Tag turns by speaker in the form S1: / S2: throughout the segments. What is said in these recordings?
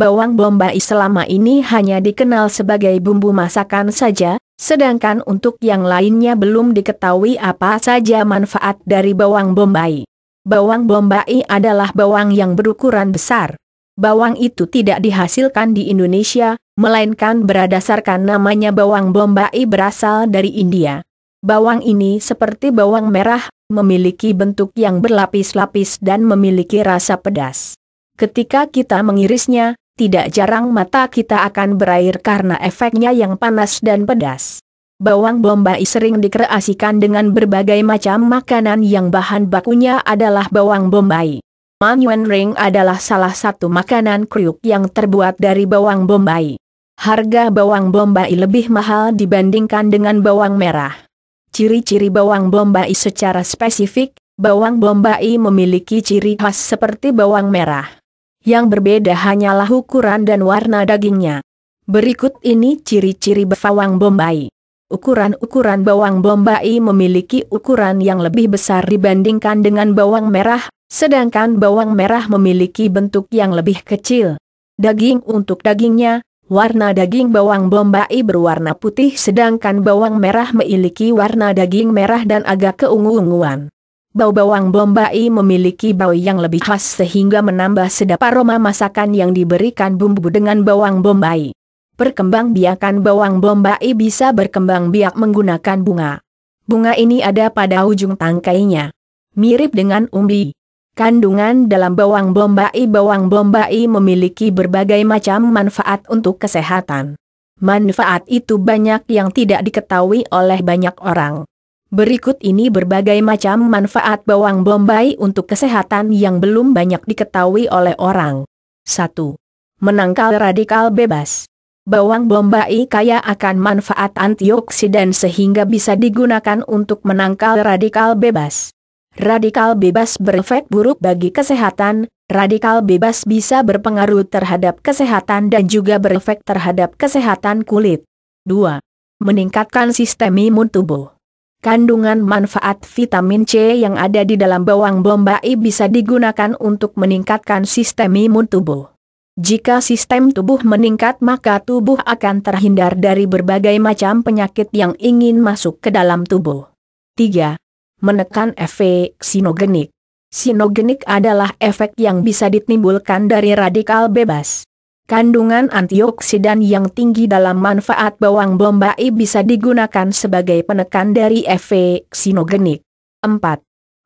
S1: Bawang bombay selama ini hanya dikenal sebagai bumbu masakan saja, sedangkan untuk yang lainnya belum diketahui apa saja manfaat dari bawang bombay. Bawang bombay adalah bawang yang berukuran besar. Bawang itu tidak dihasilkan di Indonesia, melainkan berdasarkan namanya bawang bombay berasal dari India. Bawang ini seperti bawang merah, memiliki bentuk yang berlapis-lapis dan memiliki rasa pedas. Ketika kita mengirisnya, tidak jarang mata kita akan berair karena efeknya yang panas dan pedas. Bawang bombay sering dikreasikan dengan berbagai macam makanan yang bahan bakunya adalah bawang bombay. Onion ring adalah salah satu makanan kriuk yang terbuat dari bawang bombay. Harga bawang bombay lebih mahal dibandingkan dengan bawang merah. Ciri-ciri bawang bombay secara spesifik, bawang bombay memiliki ciri khas seperti bawang merah. Yang berbeda hanyalah ukuran dan warna dagingnya. Berikut ini ciri-ciri bawang bombay. Ukuran bawang bombay memiliki ukuran yang lebih besar dibandingkan dengan bawang merah, sedangkan bawang merah memiliki bentuk yang lebih kecil. Untuk dagingnya, warna daging bawang bombay berwarna putih sedangkan bawang merah memiliki warna daging merah dan agak keungu-unguan. Bau bawang bombay memiliki bau yang lebih khas sehingga menambah sedap aroma masakan yang diberikan bumbu dengan bawang bombay. Perkembangbiakan bawang bombay bisa berkembang biak menggunakan bunga. Bunga ini ada pada ujung tangkainya. Mirip dengan umbi. Kandungan dalam bawang bombay memiliki berbagai macam manfaat untuk kesehatan. Manfaat itu banyak yang tidak diketahui oleh banyak orang. Berikut ini berbagai macam manfaat bawang bombay untuk kesehatan yang belum banyak diketahui oleh orang. 1. Menangkal radikal bebas. Bawang bombay kaya akan manfaat antioksidan sehingga bisa digunakan untuk menangkal radikal bebas. Radikal bebas berefek buruk bagi kesehatan. Radikal bebas bisa berpengaruh terhadap kesehatan dan juga berefek terhadap kesehatan kulit. 2. Meningkatkan sistem imun tubuh. Kandungan manfaat vitamin C yang ada di dalam bawang bombay bisa digunakan untuk meningkatkan sistem imun tubuh. Jika sistem tubuh meningkat maka tubuh akan terhindar dari berbagai macam penyakit yang ingin masuk ke dalam tubuh. 3. Menekan efek sinogenik. Sinogenik adalah efek yang bisa ditimbulkan dari radikal bebas. Kandungan antioksidan yang tinggi dalam manfaat bawang bombay bisa digunakan sebagai penekan dari efek sinogenik. 4.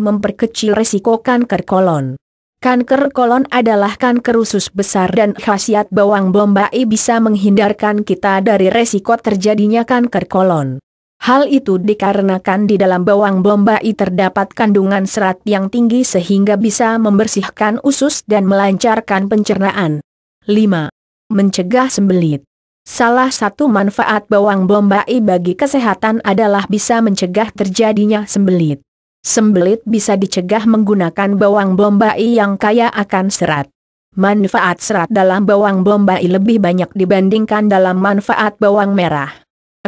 S1: Memperkecil risiko kanker kolon. Kanker kolon adalah kanker usus besar dan khasiat bawang bombay bisa menghindarkan kita dari risiko terjadinya kanker kolon. Hal itu dikarenakan di dalam bawang bombay terdapat kandungan serat yang tinggi sehingga bisa membersihkan usus dan melancarkan pencernaan. 5. Mencegah sembelit. Salah satu manfaat bawang bombay bagi kesehatan adalah bisa mencegah terjadinya sembelit. Sembelit bisa dicegah menggunakan bawang bombay yang kaya akan serat. Manfaat serat dalam bawang bombay lebih banyak dibandingkan dalam manfaat bawang merah.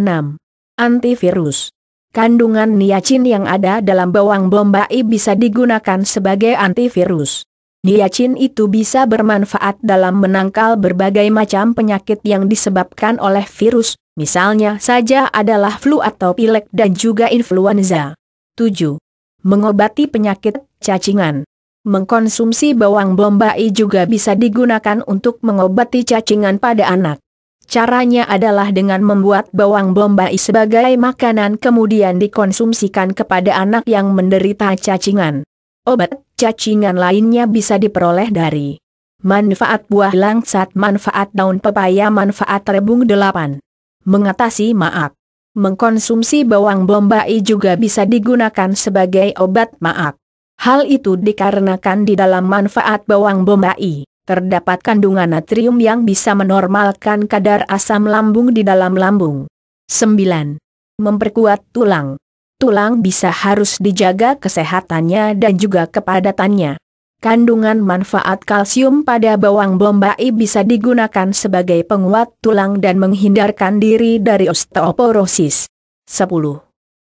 S1: 6. Antivirus. Kandungan niacin yang ada dalam bawang bombay bisa digunakan sebagai antivirus. Niacin itu bisa bermanfaat dalam menangkal berbagai macam penyakit yang disebabkan oleh virus, misalnya saja adalah flu atau pilek dan juga influenza. 7. Mengobati penyakit cacingan. Mengkonsumsi bawang bombay juga bisa digunakan untuk mengobati cacingan pada anak. Caranya adalah dengan membuat bawang bombay sebagai makanan kemudian dikonsumsikan kepada anak yang menderita cacingan. Obat cacingan lainnya bisa diperoleh dari manfaat buah langsat, manfaat daun pepaya, manfaat rebung 8. Mengatasi maag. Mengkonsumsi bawang bombay juga bisa digunakan sebagai obat maag. Hal itu dikarenakan di dalam manfaat bawang bombay terdapat kandungan natrium yang bisa menormalkan kadar asam lambung di dalam lambung. 9. Memperkuat tulang. Tulang bisa harus dijaga kesehatannya dan juga kepadatannya. Kandungan manfaat kalsium pada bawang bombay bisa digunakan sebagai penguat tulang dan menghindarkan diri dari osteoporosis. 10.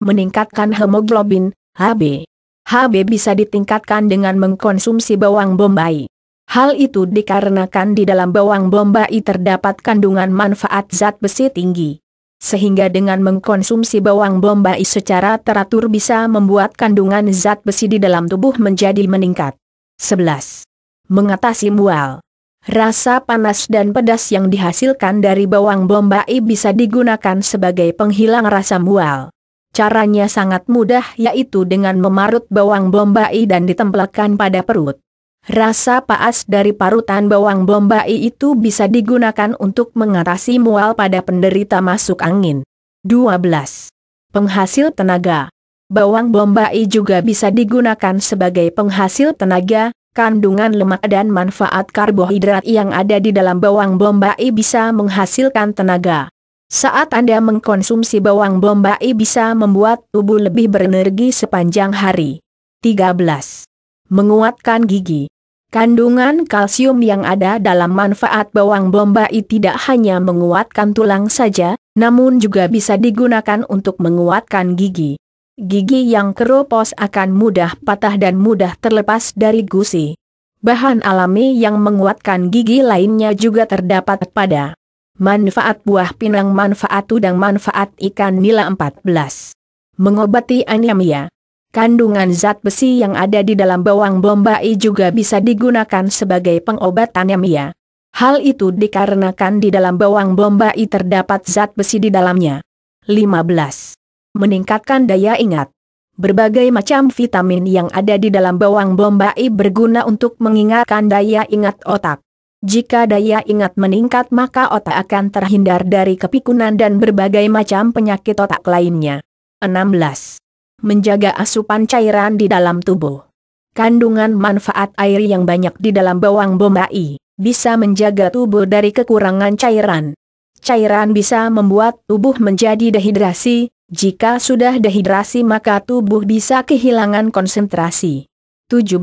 S1: Meningkatkan hemoglobin, HB. HB bisa ditingkatkan dengan mengkonsumsi bawang bombay. Hal itu dikarenakan di dalam bawang bombay terdapat kandungan manfaat zat besi tinggi. Sehingga dengan mengkonsumsi bawang bombay secara teratur bisa membuat kandungan zat besi di dalam tubuh menjadi meningkat. 11. Mengatasi mual. Rasa panas dan pedas yang dihasilkan dari bawang bombay bisa digunakan sebagai penghilang rasa mual. Caranya sangat mudah, yaitu dengan memarut bawang bombay dan ditempelkan pada perut. Rasa paas dari parutan bawang bombay itu bisa digunakan untuk mengatasi mual pada penderita masuk angin. 12. Penghasil tenaga. Bawang bombay juga bisa digunakan sebagai penghasil tenaga. Kandungan lemak dan manfaat karbohidrat yang ada di dalam bawang bombay bisa menghasilkan tenaga. Saat Anda mengkonsumsi bawang bombay bisa membuat tubuh lebih berenergi sepanjang hari. 13. Menguatkan gigi. Kandungan kalsium yang ada dalam manfaat bawang bombay tidak hanya menguatkan tulang saja, namun juga bisa digunakan untuk menguatkan gigi. Gigi yang keropos akan mudah patah dan mudah terlepas dari gusi. Bahan alami yang menguatkan gigi lainnya juga terdapat pada manfaat buah pinang, manfaat udang, manfaat ikan nila. 14. Mengobati anemia. Kandungan zat besi yang ada di dalam bawang bombay juga bisa digunakan sebagai pengobat anemia. Hal itu dikarenakan di dalam bawang bombay terdapat zat besi di dalamnya. 15. Meningkatkan daya ingat. Berbagai macam vitamin yang ada di dalam bawang bombay berguna untuk mengingatkan daya ingat otak. Jika daya ingat meningkat maka otak akan terhindar dari kepikunan dan berbagai macam penyakit otak lainnya. 16. Menjaga asupan cairan di dalam tubuh. Kandungan manfaat air yang banyak di dalam bawang bombay bisa menjaga tubuh dari kekurangan cairan. Cairan bisa membuat tubuh menjadi dehidrasi. Jika sudah dehidrasi maka tubuh bisa kehilangan konsentrasi. 17.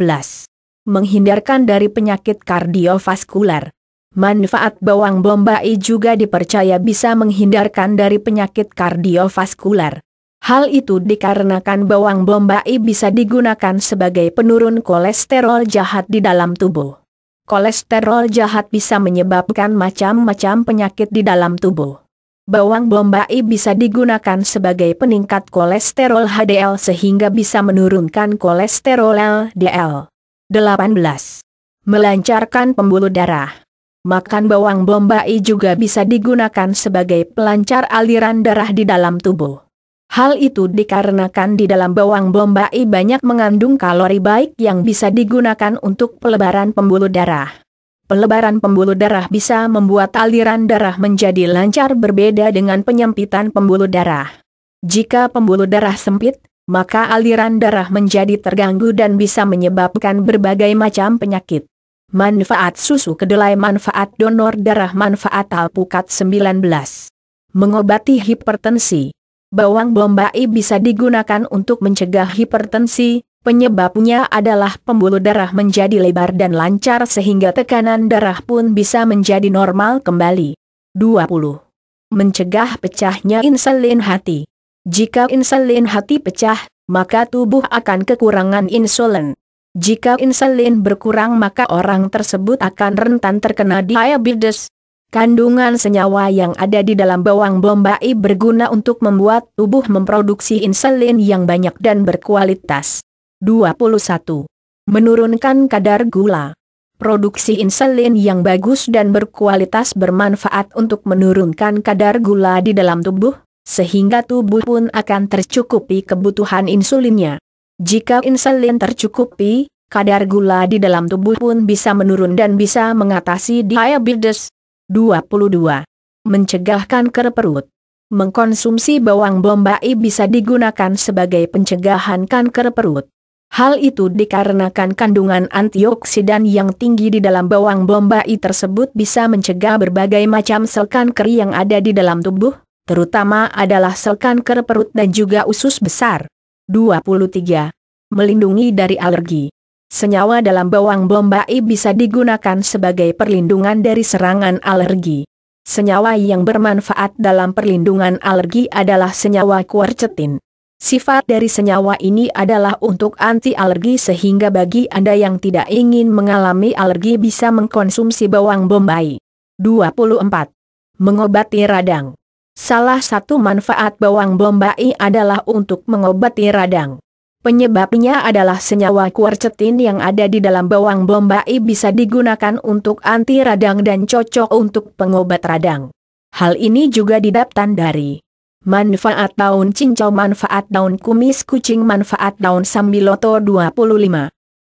S1: Menghindarkan dari penyakit kardiovaskular. Manfaat bawang bombay juga dipercaya bisa menghindarkan dari penyakit kardiovaskular. Hal itu dikarenakan bawang bombay bisa digunakan sebagai penurun kolesterol jahat di dalam tubuh. Kolesterol jahat bisa menyebabkan macam-macam penyakit di dalam tubuh. Bawang bombay bisa digunakan sebagai peningkat kolesterol HDL sehingga bisa menurunkan kolesterol LDL. 18. Melancarkan pembuluh darah. Makan bawang bombay juga bisa digunakan sebagai pelancar aliran darah di dalam tubuh. Hal itu dikarenakan di dalam bawang bombay banyak mengandung kalori baik yang bisa digunakan untuk pelebaran pembuluh darah. Pelebaran pembuluh darah bisa membuat aliran darah menjadi lancar, berbeda dengan penyempitan pembuluh darah. Jika pembuluh darah sempit, maka aliran darah menjadi terganggu dan bisa menyebabkan berbagai macam penyakit. Manfaat susu kedelai, manfaat donor darah, manfaat alpukat 19. Mengobati hipertensi. Bawang bombay bisa digunakan untuk mencegah hipertensi. Penyebabnya adalah pembuluh darah menjadi lebar dan lancar sehingga tekanan darah pun bisa menjadi normal kembali. 20. Mencegah pecahnya insulin hati. Jika insulin hati pecah, maka tubuh akan kekurangan insulin. Jika insulin berkurang maka orang tersebut akan rentan terkena diabetes. Kandungan senyawa yang ada di dalam bawang bombay berguna untuk membuat tubuh memproduksi insulin yang banyak dan berkualitas. 21. Menurunkan kadar gula. Produksi insulin yang bagus dan berkualitas bermanfaat untuk menurunkan kadar gula di dalam tubuh, sehingga tubuh pun akan tercukupi kebutuhan insulinnya. Jika insulin tercukupi, kadar gula di dalam tubuh pun bisa menurun dan bisa mengatasi diabetes. 22. Mencegah kanker perut. Mengkonsumsi bawang bombay bisa digunakan sebagai pencegahan kanker perut. Hal itu dikarenakan kandungan antioksidan yang tinggi di dalam bawang bombay tersebut bisa mencegah berbagai macam sel kanker yang ada di dalam tubuh, terutama adalah sel kanker perut dan juga usus besar. 23. Melindungi dari alergi. Senyawa dalam bawang bombay bisa digunakan sebagai perlindungan dari serangan alergi. Senyawa yang bermanfaat dalam perlindungan alergi adalah senyawa quercetin. Sifat dari senyawa ini adalah untuk anti alergi sehingga bagi Anda yang tidak ingin mengalami alergi bisa mengkonsumsi bawang bombay. 24. Mengobati radang. Salah satu manfaat bawang bombay adalah untuk mengobati radang. Penyebabnya adalah senyawa quercetin yang ada di dalam bawang bombay bisa digunakan untuk anti radang dan cocok untuk pengobat radang. Hal ini juga didapatkan dari manfaat daun cincau, manfaat daun kumis kucing, manfaat daun sambiloto. 25.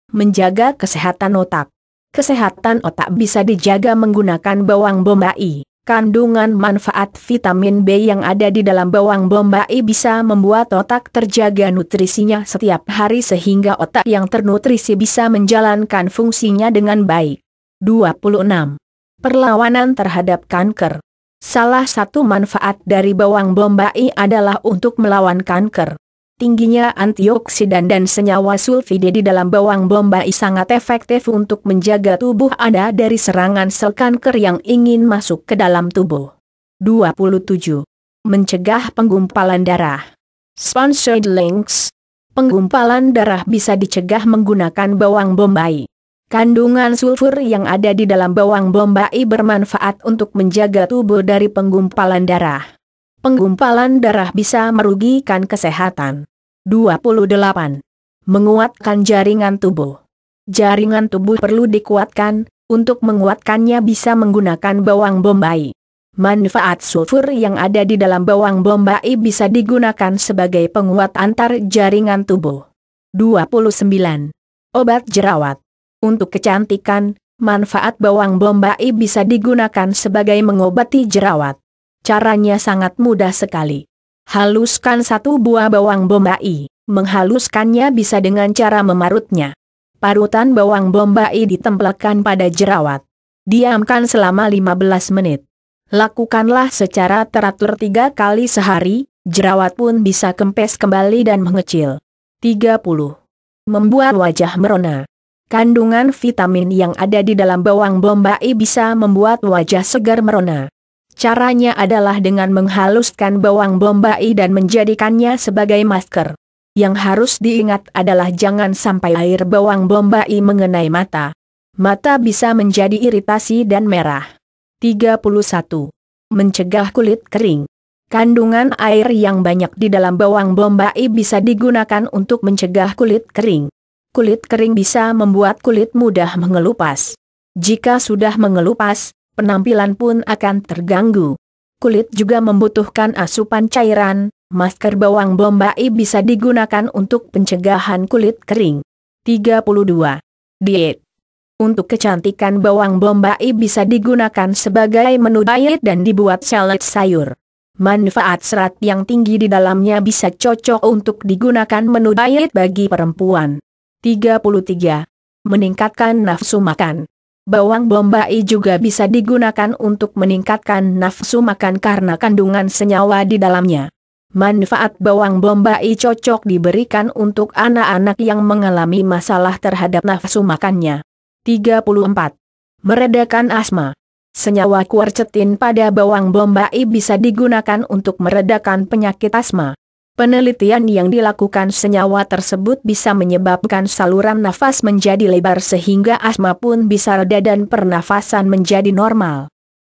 S1: Menjaga kesehatan otak. Kesehatan otak bisa dijaga menggunakan bawang bombay. Kandungan manfaat vitamin B yang ada di dalam bawang bombay bisa membuat otak terjaga nutrisinya setiap hari sehingga otak yang ternutrisi bisa menjalankan fungsinya dengan baik. 26. Perlawanan terhadap kanker. Salah satu manfaat dari bawang bombay adalah untuk melawan kanker. Tingginya antioksidan dan senyawa sulfide di dalam bawang bombay sangat efektif untuk menjaga tubuh Anda dari serangan sel kanker yang ingin masuk ke dalam tubuh. 27. Mencegah penggumpalan darah. Sponsored links. Penggumpalan darah bisa dicegah menggunakan bawang bombay. Kandungan sulfur yang ada di dalam bawang bombay bermanfaat untuk menjaga tubuh dari penggumpalan darah. Penggumpalan darah bisa merugikan kesehatan. 28. Menguatkan jaringan tubuh. Jaringan tubuh perlu dikuatkan, untuk menguatkannya bisa menggunakan bawang bombay. Manfaat sulfur yang ada di dalam bawang bombay bisa digunakan sebagai penguat antar jaringan tubuh. 29. Obat jerawat. Untuk kecantikan, manfaat bawang bombay bisa digunakan sebagai mengobati jerawat. Caranya sangat mudah sekali. Haluskan satu buah bawang bombay. Menghaluskannya bisa dengan cara memarutnya. Parutan bawang bombay ditempelkan pada jerawat. Diamkan selama 15 menit. Lakukanlah secara teratur 3 kali sehari, jerawat pun bisa kempes kembali dan mengecil. 30. Membuat wajah merona. Kandungan vitamin yang ada di dalam bawang bombay bisa membuat wajah segar merona. Caranya adalah dengan menghaluskan bawang bombay dan menjadikannya sebagai masker. Yang harus diingat adalah jangan sampai air bawang bombay mengenai mata. Mata bisa menjadi iritasi dan merah. 31. Mencegah kulit kering. Kandungan air yang banyak di dalam bawang bombay bisa digunakan untuk mencegah kulit kering. Kulit kering bisa membuat kulit mudah mengelupas. Jika sudah mengelupas, penampilan pun akan terganggu. Kulit juga membutuhkan asupan cairan, masker bawang bombay bisa digunakan untuk pencegahan kulit kering. 32. Diet. Untuk kecantikan bawang bombay bisa digunakan sebagai menu diet dan dibuat salad sayur. Manfaat serat yang tinggi di dalamnya bisa cocok untuk digunakan menu diet bagi perempuan. 33. Meningkatkan nafsu makan. Bawang bombay juga bisa digunakan untuk meningkatkan nafsu makan karena kandungan senyawa di dalamnya. Manfaat bawang bombay cocok diberikan untuk anak-anak yang mengalami masalah terhadap nafsu makannya. 34. Meredakan asma. Senyawa quercetin pada bawang bombay bisa digunakan untuk meredakan penyakit asma. Penelitian yang dilakukan senyawa tersebut bisa menyebabkan saluran nafas menjadi lebar sehingga asma pun bisa reda dan pernafasan menjadi normal.